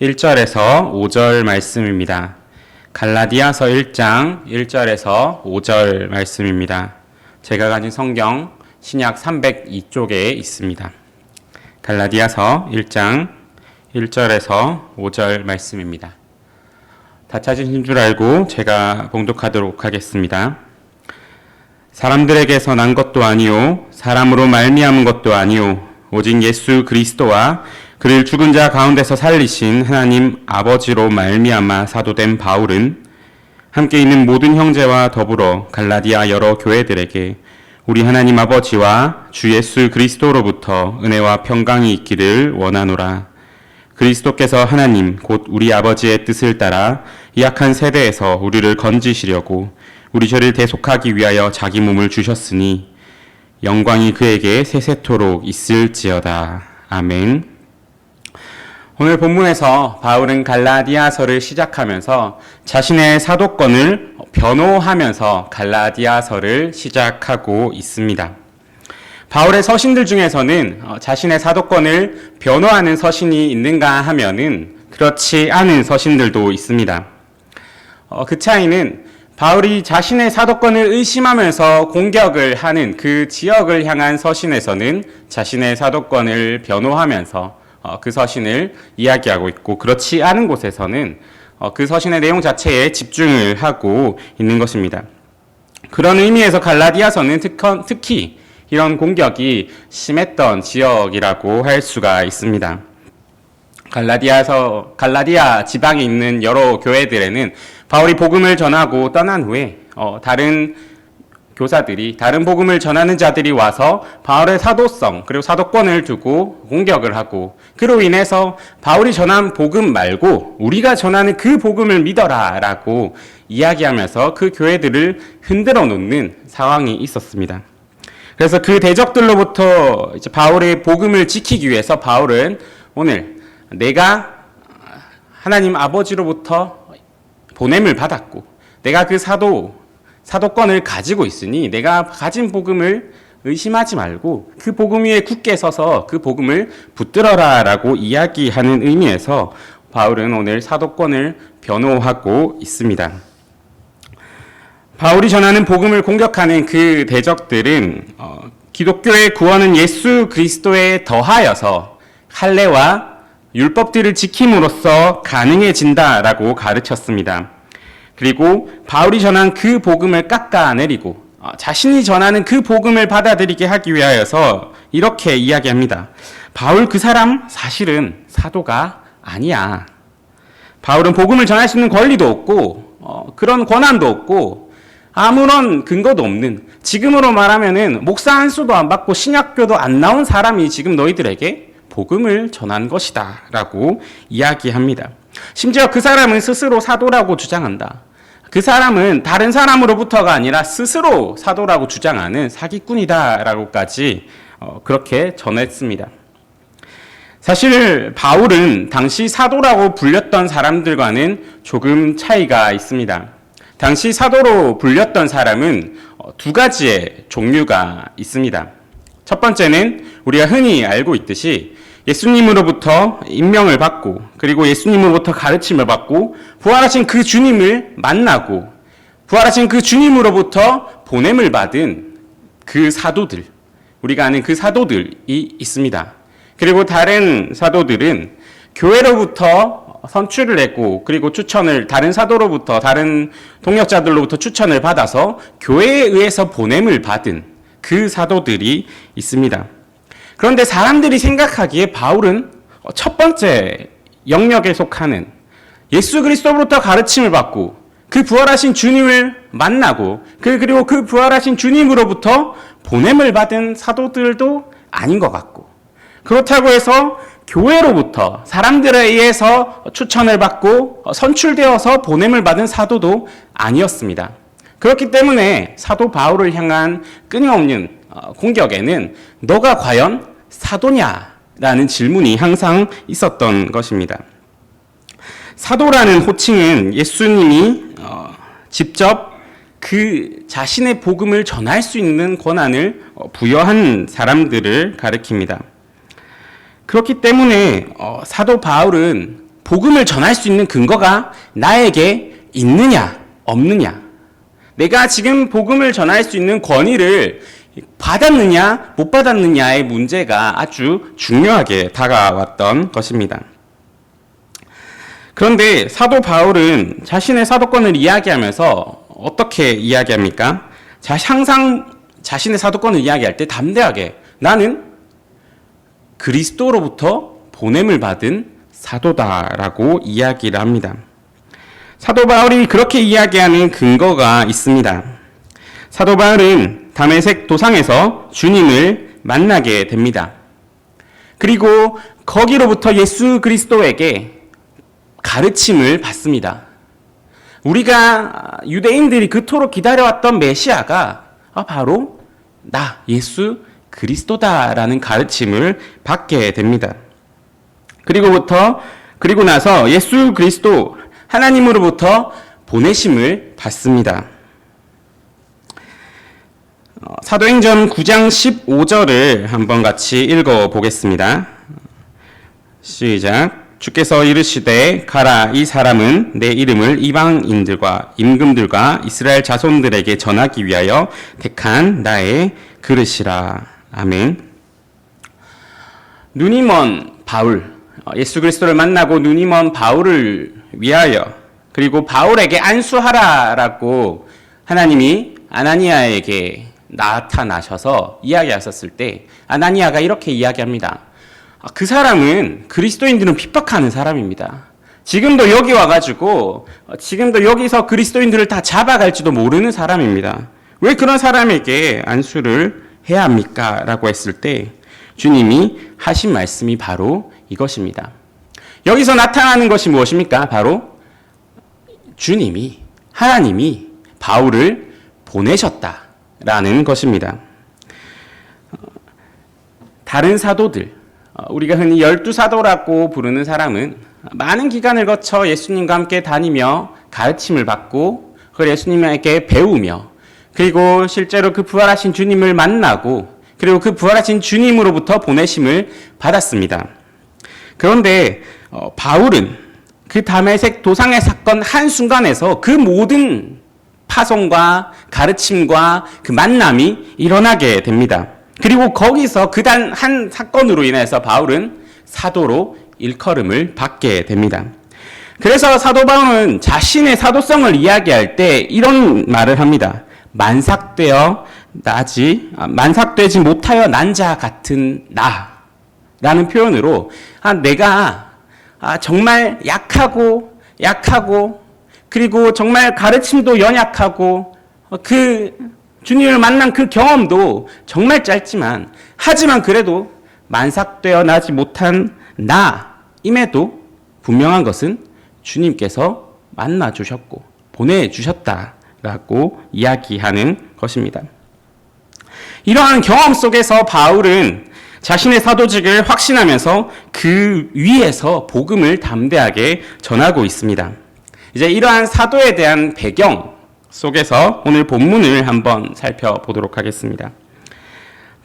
1절에서 5절 말씀입니다. 갈라디아서 1장 1절에서 5절 말씀입니다. 제가 가진 성경 신약 302쪽에 있습니다. 갈라디아서 1장 1절에서 5절 말씀입니다. 다 찾으신 줄 알고 제가 봉독하도록 하겠습니다. 사람들에게서 난 것도 아니요 사람으로 말미암은 것도 아니요 오직 예수 그리스도와 그를 죽은 자 가운데서 살리신 하나님 아버지로 말미암아 사도된 바울은 함께 있는 모든 형제와 더불어 갈라디아 여러 교회들에게 우리 하나님 아버지와 주 예수 그리스도로부터 은혜와 평강이 있기를 원하노라. 그리스도께서 하나님 곧 우리 아버지의 뜻을 따라 이 악한 세대에서 우리를 건지시려고 우리 죄를 대속하기 위하여 자기 몸을 주셨으니 영광이 그에게 세세토록 있을지어다. 아멘. 오늘 본문에서 바울은 갈라디아서를 시작하면서 자신의 사도권을 변호하면서 갈라디아서를 시작하고 있습니다. 바울의 서신들 중에서는 자신의 사도권을 변호하는 서신이 있는가 하면은 그렇지 않은 서신들도 있습니다. 그 차이는 바울이 자신의 사도권을 의심하면서 공격을 하는 그 지역을 향한 서신에서는 자신의 사도권을 변호하면서 그 서신을 이야기하고 있고, 그렇지 않은 곳에서는 그 서신의 내용 자체에 집중을 하고 있는 것입니다. 그런 의미에서 갈라디아서는 특히 이런 공격이 심했던 지역이라고 할 수가 있습니다. 갈라디아 지방에 있는 여러 교회들에는 바울이 복음을 전하고 떠난 후에 다른 교사들이, 다른 복음을 전하는 자들이 와서 바울의 사도성 그리고 사도권을 두고 공격을 하고, 그로 인해서 바울이 전한 복음 말고 우리가 전하는 그 복음을 믿어라 라고 이야기하면서 그 교회들을 흔들어 놓는 상황이 있었습니다. 그래서 그 대적들로부터 이제 바울의 복음을 지키기 위해서 바울은 오늘 내가 하나님 아버지로부터 보냄을 받았고 내가 그 사도권을 가지고 있으니 내가 가진 복음을 의심하지 말고 그 복음 위에 굳게 서서 그 복음을 붙들어라 라고 이야기하는 의미에서 바울은 오늘 사도권을 변호하고 있습니다. 바울이 전하는 복음을 공격하는 그 대적들은 기독교의 구원은 예수 그리스도에 더하여서 할례와 율법들을 지킴으로써 가능해진다라고 가르쳤습니다. 그리고 바울이 전한 그 복음을 깎아내리고 자신이 전하는 그 복음을 받아들이게 하기 위하여서 이렇게 이야기합니다. 바울 그 사람 사실은 사도가 아니야. 바울은 복음을 전할 수 있는 권리도 없고 그런 권한도 없고 아무런 근거도 없는, 지금으로 말하면은 목사 한 수도 안 받고 신학교도 안 나온 사람이 지금 너희들에게 복음을 전한 것이다 라고 이야기합니다. 심지어 그 사람은 스스로 사도라고 주장한다. 그 사람은 다른 사람으로부터가 아니라 스스로 사도라고 주장하는 사기꾼이다 라고까지 그렇게 전했습니다. 사실 바울은 당시 사도라고 불렸던 사람들과는 조금 차이가 있습니다. 당시 사도로 불렸던 사람은 두 가지의 종류가 있습니다. 첫 번째는 우리가 흔히 알고 있듯이 예수님으로부터 임명을 받고 그리고 예수님으로부터 가르침을 받고 부활하신 그 주님을 만나고 부활하신 그 주님으로부터 보냄을 받은 그 사도들, 우리가 아는 그 사도들이 있습니다. 그리고 다른 사도들은 교회로부터 선출을 했고 그리고 추천을 다른 사도로부터, 다른 동역자들로부터 추천을 받아서 교회에 의해서 보냄을 받은 그 사도들이 있습니다. 그런데 사람들이 생각하기에 바울은 첫 번째 영역에 속하는 예수 그리스도로부터 가르침을 받고 그 부활하신 주님을 만나고 그리고 그 부활하신 주님으로부터 보냄을 받은 사도들도 아닌 것 같고, 그렇다고 해서 교회로부터 사람들에 의해서 추천을 받고 선출되어서 보냄을 받은 사도도 아니었습니다. 그렇기 때문에 사도 바울을 향한 끊임없는 공격에는 너가 과연 사도냐라는 질문이 항상 있었던 것입니다. 사도라는 호칭은 예수님이 직접 그 자신의 복음을 전할 수 있는 권한을 부여한 사람들을 가리킵니다. 그렇기 때문에 사도 바울은 복음을 전할 수 있는 근거가 나에게 있느냐, 없느냐. 내가 지금 복음을 전할 수 있는 권위를 받았느냐, 못 받았느냐의 문제가 아주 중요하게 다가왔던 것입니다. 그런데 사도 바울은 자신의 사도권을 이야기하면서 어떻게 이야기합니까? 항상 자신의 사도권을 이야기할 때 담대하게 나는 그리스도로부터 보냄을 받은 사도다라고 이야기를 합니다. 사도 바울이 그렇게 이야기하는 근거가 있습니다. 사도 바울은 다메섹 도상에서 주님을 만나게 됩니다. 그리고 거기로부터 예수 그리스도에게 가르침을 받습니다. 우리가 유대인들이 그토록 기다려왔던 메시아가 바로 나 예수 그리스도다라는 가르침을 받게 됩니다. 그리고 나서 예수 그리스도 하나님으로부터 보내심을 받습니다. 사도행전 9장 15절을 한번 같이 읽어보겠습니다. 시작. 주께서 이르시되 가라, 이 사람은 내 이름을 이방인들과 임금들과 이스라엘 자손들에게 전하기 위하여 택한 나의 그릇이라. 아멘. 눈이 먼 바울, 예수 그리스도를 만나고 눈이 먼 바울을 위하여, 그리고 바울에게 안수하라라고 하나님이 아나니아에게 나타나셔서 이야기하셨을 때 아나니아가 이렇게 이야기합니다. 그 사람은 그리스도인들은 핍박하는 사람입니다. 지금도 여기 와가지고 지금도 여기서 그리스도인들을 다 잡아갈지도 모르는 사람입니다. 왜 그런 사람에게 안수를 해야 합니까? 라고 했을 때 주님이 하신 말씀이 바로 이것입니다. 여기서 나타나는 것이 무엇입니까? 바로 주님이, 하나님이 바울을 보내셨다라는 것입니다. 다른 사도들, 우리가 흔히 12사도라고 부르는 사람은 많은 기간을 거쳐 예수님과 함께 다니며 가르침을 받고 그걸 예수님에게 배우며, 그리고 실제로 그 부활하신 주님을 만나고, 그리고 그 부활하신 주님으로부터 보내심을 받았습니다. 그런데 바울은 그 다메섹 도상의 사건 한순간에서 그 모든 파송과 가르침과 그 만남이 일어나게 됩니다. 그리고 거기서 그 단 한 사건으로 인해서 바울은 사도로 일컬음을 받게 됩니다. 그래서 사도 바울은 자신의 사도성을 이야기할 때 이런 말을 합니다. 만삭되지 못하여 난 자 같은 나라는 표현으로 내가 정말 약하고 그리고 정말 가르침도 연약하고 그 주님을 만난 그 경험도 정말 짧지만, 하지만 그래도 만삭되어 나지 못한 나임에도 분명한 것은 주님께서 만나주셨고 보내주셨다라고 이야기하는 것입니다. 이러한 경험 속에서 바울은 자신의 사도직을 확신하면서 그 위에서 복음을 담대하게 전하고 있습니다. 이제 이러한 사도에 대한 배경 속에서 오늘 본문을 한번 살펴보도록 하겠습니다.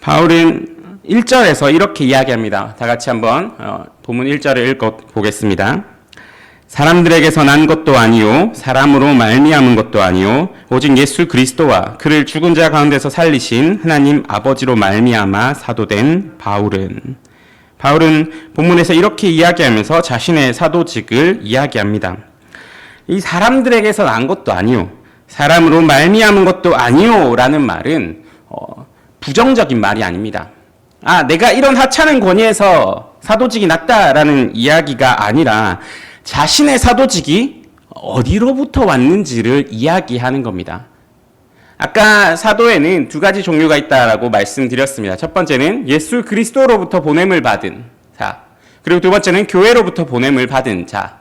바울은 1절에서 이렇게 이야기합니다. 다 같이 한번 본문 1절을 읽어보겠습니다. 사람들에게서 난 것도 아니요 사람으로 말미암은 것도 아니요 오직 예수 그리스도와 그를 죽은 자 가운데서 살리신 하나님 아버지로 말미암아 사도된 바울은 본문에서 이렇게 이야기하면서 자신의 사도직을 이야기합니다. 이 사람들에게서 난 것도 아니요 사람으로 말미암은 것도 아니요 라는 말은 부정적인 말이 아닙니다. 내가 이런 하찮은 권위에서 사도직이 났다라는 이야기가 아니라 자신의 사도직이 어디로부터 왔는지를 이야기하는 겁니다. 아까 사도에는 두 가지 종류가 있다라고 말씀드렸습니다. 첫 번째는 예수 그리스도로부터 보냄을 받은 자, 그리고 두 번째는 교회로부터 보냄을 받은 자.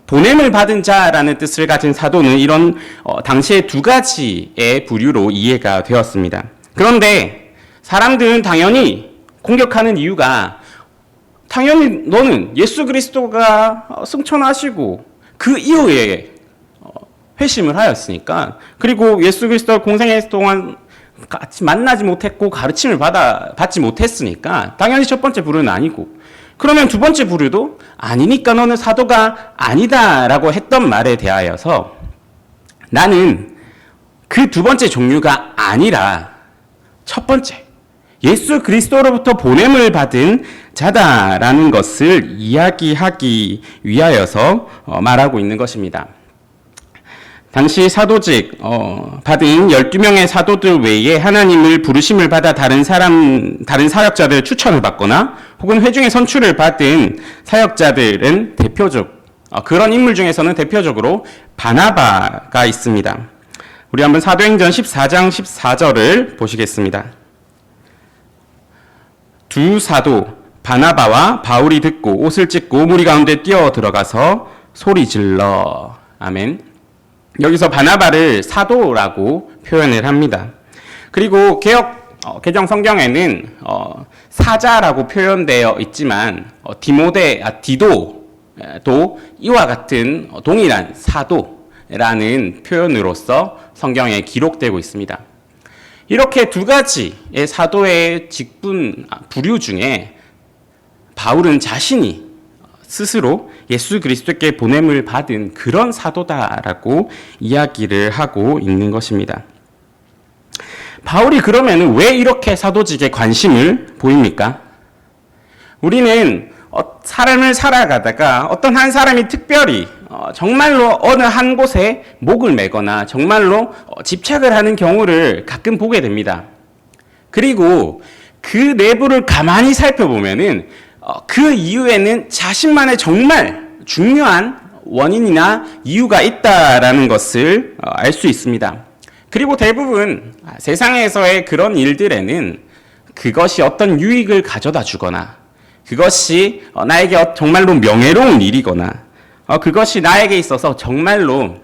보냄을 받은 자라는 뜻을 가진 사도는 이런 당시의 두 가지의 부류로 이해가 되었습니다. 그런데 사람들은 당연히 공격하는 이유가, 당연히 너는 예수 그리스도가 승천하시고 그 이후에 회심을 하였으니까, 그리고 예수 그리스도와 공생애 동안 같이 만나지 못했고 가르침을 받지 못했으니까 당연히 첫 번째 부류는 아니고, 그러면 두 번째 부류도 아니니까 너는 사도가 아니다라고 했던 말에 대하여서 나는 그 두 번째 종류가 아니라 첫 번째 예수 그리스도로부터 보냄을 받은 자다라는 것을 이야기하기 위하여서 말하고 있는 것입니다. 당시 사도직 받은 12명의 사도들 외에 하나님을 부르심을 받아 다른 사역자들의 추천을 받거나 혹은 회중의 선출을 받은 사역자들은 그런 인물 중에서는 대표적으로 바나바가 있습니다. 우리 한번 사도행전 14장 14절을 보시겠습니다. 두 사도 바나바와 바울이 듣고 옷을 찢고 무리 가운데 뛰어 들어가서 소리 질러. 아멘. 여기서 바나바를 사도라고 표현을 합니다. 그리고 개정 성경에는 사자라고 표현되어 있지만 디도도 이와 같은 동일한 사도라는 표현으로서 성경에 기록되고 있습니다. 이렇게 두 가지의 사도의 부류 중에 바울은 자신이 스스로 예수 그리스도께 보냄을 받은 그런 사도다라고 이야기를 하고 있는 것입니다. 바울이 그러면 왜 이렇게 사도직에 관심을 보입니까? 우리는 삶을 살아가다가 어떤 한 사람이 특별히 정말로 어느 한 곳에 목을 매거나 정말로 집착을 하는 경우를 가끔 보게 됩니다. 그리고 그 내부를 가만히 살펴보면은 그 이유에는 자신만의 정말 중요한 원인이나 이유가 있다라는 것을 알 수 있습니다. 그리고 대부분 세상에서의 그런 일들에는 그것이 어떤 유익을 가져다 주거나 그것이 나에게 정말로 명예로운 일이거나 그것이 나에게 있어서 정말로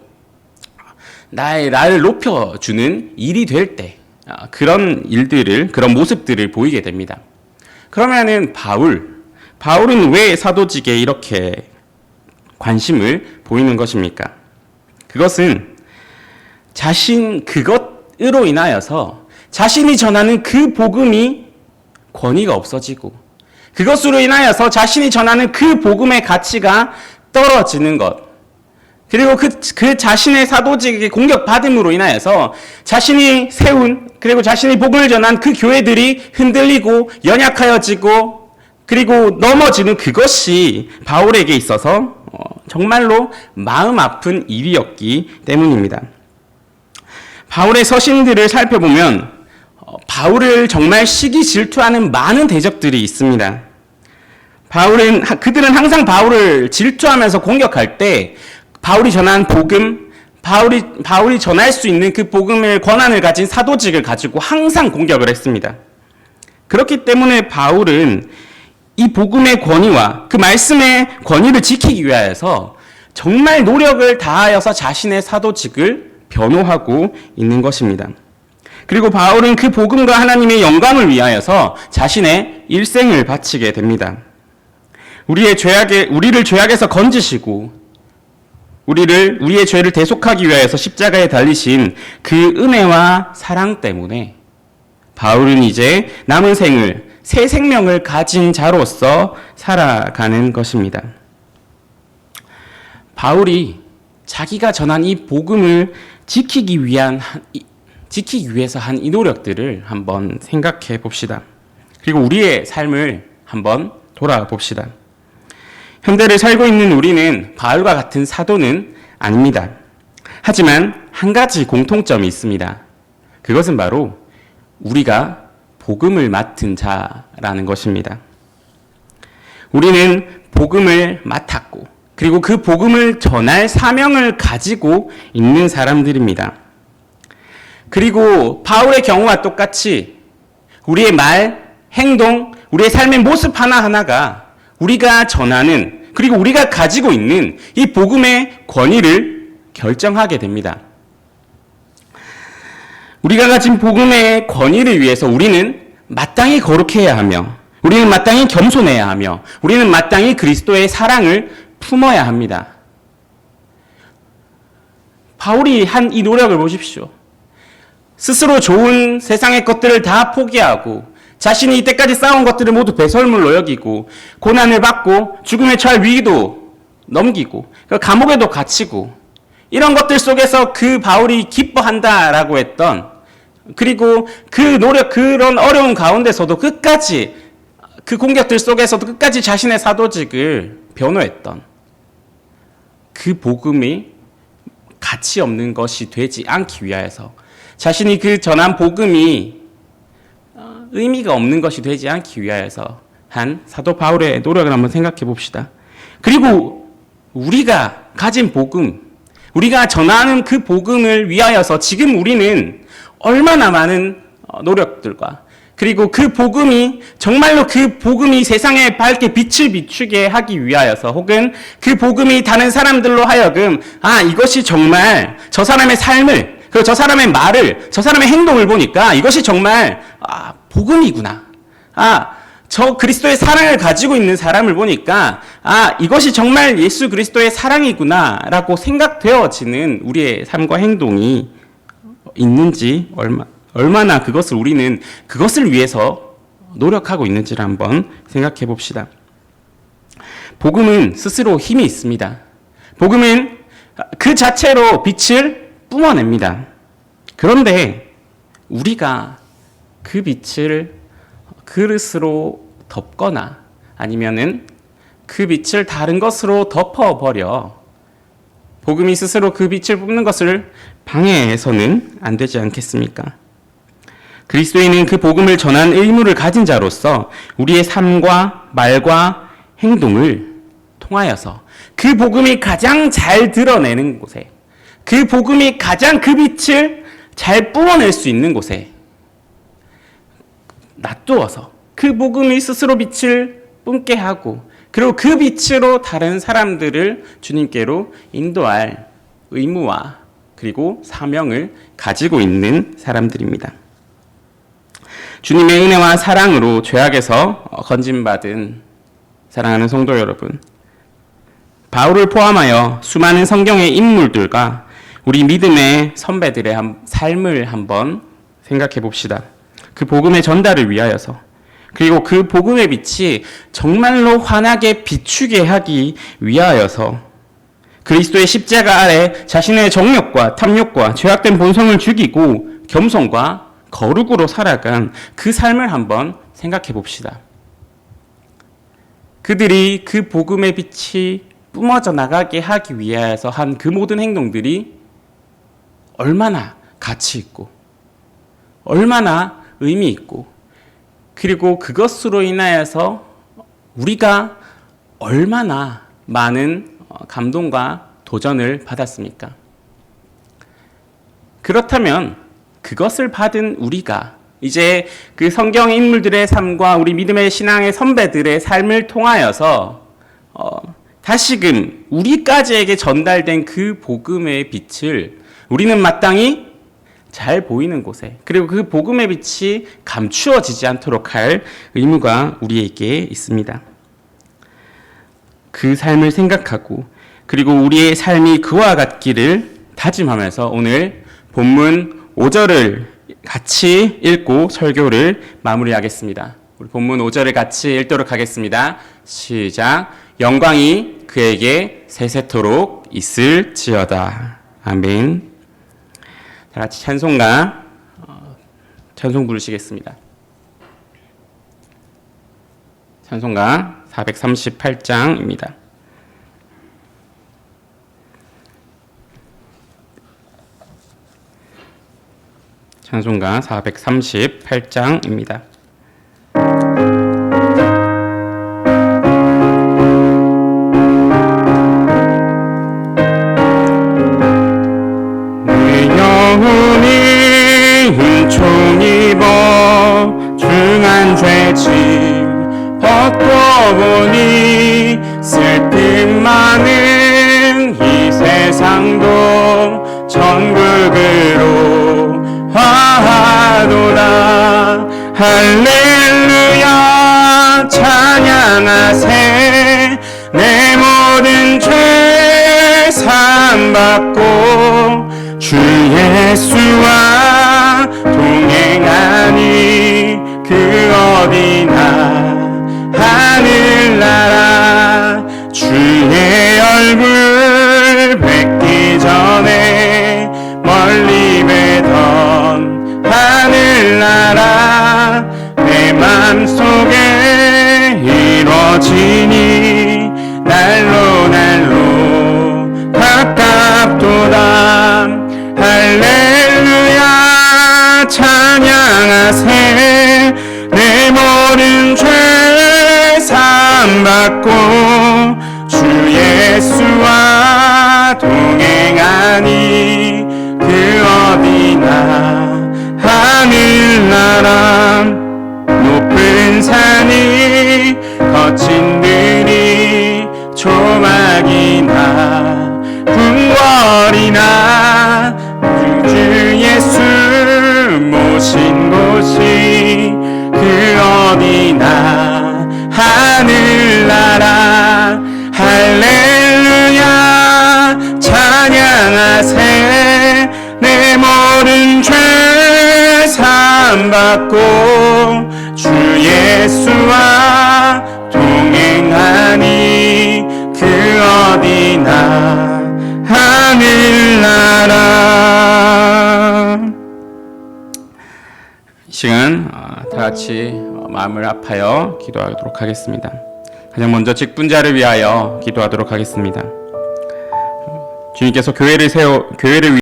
나를 높여주는 일이 될 때 그런 모습들을 보이게 됩니다. 그러면은 바울은 왜 사도직에 이렇게 관심을 보이는 것입니까? 그것은 그것으로 인하여서 자신이 전하는 그 복음이 권위가 없어지고 그것으로 인하여서 자신이 전하는 그 복음의 가치가 떨어지는 것, 그리고 그 자신의 사도직에게 공격받음으로 인하여서 자신이 그리고 자신이 복음을 전한 그 교회들이 흔들리고 연약하여지고 그리고 넘어지는 그것이 바울에게 있어서 정말로 마음 아픈 일이었기 때문입니다. 바울의 서신들을 살펴보면 바울을 정말 시기 질투하는 많은 대적들이 있습니다. 그들은 항상 바울을 질투하면서 공격할 때 바울이 전한 복음, 바울이 전할 수 있는 그 복음의 권한을 가진 사도직을 가지고 항상 공격을 했습니다. 그렇기 때문에 바울은 이 복음의 권위와 그 말씀의 권위를 지키기 위하여서 정말 노력을 다하여서 자신의 사도직을 변호하고 있는 것입니다. 그리고 바울은 그 복음과 하나님의 영광을 위하여서 자신의 일생을 바치게 됩니다. 우리를 죄악에서 건지시고 우리의 죄를 대속하기 위하여서 십자가에 달리신 그 은혜와 사랑 때문에 바울은 이제 남은 생을 새 생명을 가진 자로서 살아가는 것입니다. 바울이 자기가 전한 이 복음을 지키기 위해서 한 이 노력들을 한번 생각해 봅시다. 그리고 우리의 삶을 한번 돌아봅시다. 현대를 살고 있는 우리는 바울과 같은 사도는 아닙니다. 하지만 한 가지 공통점이 있습니다. 그것은 바로 우리가 복음을 맡은 자라는 것입니다. 우리는 복음을 맡았고 그리고 그 복음을 전할 사명을 가지고 있는 사람들입니다. 그리고 바울의 경우와 똑같이 우리의 말, 행동, 우리의 삶의 모습 하나하나가 우리가 전하는 그리고 우리가 가지고 있는 이 복음의 권위를 결정하게 됩니다. 우리가 가진 복음의 권위를 위해서 우리는 마땅히 거룩해야 하며 우리는 마땅히 겸손해야 하며 우리는 마땅히 그리스도의 사랑을 품어야 합니다. 바울이 한 이 노력을 보십시오. 스스로 좋은 세상의 것들을 다 포기하고 자신이 이때까지 쌓아온 것들을 모두 배설물로 여기고 고난을 받고 죽음에 처할 위기도 넘기고 감옥에도 갇히고 이런 것들 속에서 그 바울이 기뻐한다라고 했던, 그리고 그 노력, 그런 어려운 가운데서도 끝까지, 그 공격들 속에서도 끝까지 자신의 사도직을 변호했던 그 복음이 가치 없는 것이 되지 않기 위하여서, 자신이 그 전한 복음이 의미가 없는 것이 되지 않기 위하여서 한 사도 바울의 노력을 한번 생각해 봅시다. 그리고 우리가 가진 복음, 우리가 전하는 그 복음을 위하여서 지금 우리는 얼마나 많은 노력들과, 그리고 그 복음이 정말로 그 복음이 세상에 밝게 빛을 비추게 하기 위하여서, 혹은 그 복음이 다른 사람들로 하여금 이것이 정말 저 사람의 삶을, 그리고 저 사람의 말을, 저 사람의 행동을 보니까 이것이 정말 복음이구나. 저 그리스도의 사랑을 가지고 있는 사람을 보니까 이것이 정말 예수 그리스도의 사랑이구나 라고 생각되어지는 우리의 삶과 행동이 있는지, 얼마나 우리는 그것을 위해서 노력하고 있는지를 한번 생각해 봅시다. 복음은 스스로 힘이 있습니다. 복음은 그 자체로 빛을 뿜어냅니다. 그런데 우리가 그 빛을 그릇으로 덮거나 아니면은 그 빛을 다른 것으로 덮어버려 복음이 스스로 그 빛을 뿜는 것을 방해해서는 안 되지 않겠습니까? 그리스도인은 그 복음을 전한 의무를 가진 자로서 우리의 삶과 말과 행동을 통하여서 그 복음이 가장 잘 드러내는 곳에, 그 복음이 가장 그 빛을 잘 뿜어낼 수 있는 곳에 놔두어서 그 복음이 스스로 빛을 뿜게 하고, 그리고 그 빛으로 다른 사람들을 주님께로 인도할 의무와 그리고 사명을 가지고 있는 사람들입니다. 주님의 은혜와 사랑으로 죄악에서 건진받은 사랑하는 성도 여러분, 바울을 포함하여 수많은 성경의 인물들과 우리 믿음의 선배들의 삶을 한번 생각해 봅시다. 그 복음의 전달을 위하여서, 그리고 그 복음의 빛이 정말로 환하게 비추게 하기 위하여서 그리스도의 십자가 아래 자신의 정욕과 탐욕과 죄악된 본성을 죽이고 겸손과 거룩으로 살아간 그 삶을 한번 생각해 봅시다. 그들이 그 복음의 빛이 뿜어져 나가게 하기 위하여서 한 그 모든 행동들이 얼마나 가치 있고 얼마나 의미 있고, 그리고 그것으로 인하여서 우리가 얼마나 많은 감동과 도전을 받았습니까? 그렇다면 그것을 받은 우리가 이제 그 성경 인물들의 삶과 우리 믿음의 신앙의 선배들의 삶을 통하여서 다시금 우리까지에게 전달된 그 복음의 빛을 우리는 마땅히 잘 보이는 곳에, 그리고 그 복음의 빛이 감추어지지 않도록 할 의무가 우리에게 있습니다. 그 삶을 생각하고, 그리고 우리의 삶이 그와 같기를 다짐하면서 오늘 본문 5절을 같이 읽고 설교를 마무리하겠습니다. 우리 본문 5절을 같이 읽도록 하겠습니다. 시작. 영광이 그에게 세세토록 있을지어다. 아멘. 다 같이 찬송가 찬송 부르시겠습니다. 찬송가 438장입니다. 찬송가 438장입니다. 중한 죄짐 벗고 보니 슬픔 많은 이 세상도 천국으로 화하도다. 할렐루야 찬양하세. 내 모든 죄 사함받고 주 예수와 동행하니 그 받고 주 예수와 동행하니 그 어디나 하늘나라. 이 시간 다 같이 마음을 합하여 기도하도록 하겠습니다. 가장 먼저 직분자를 위하여 기도하도록 하겠습니다. 주님께서 교회를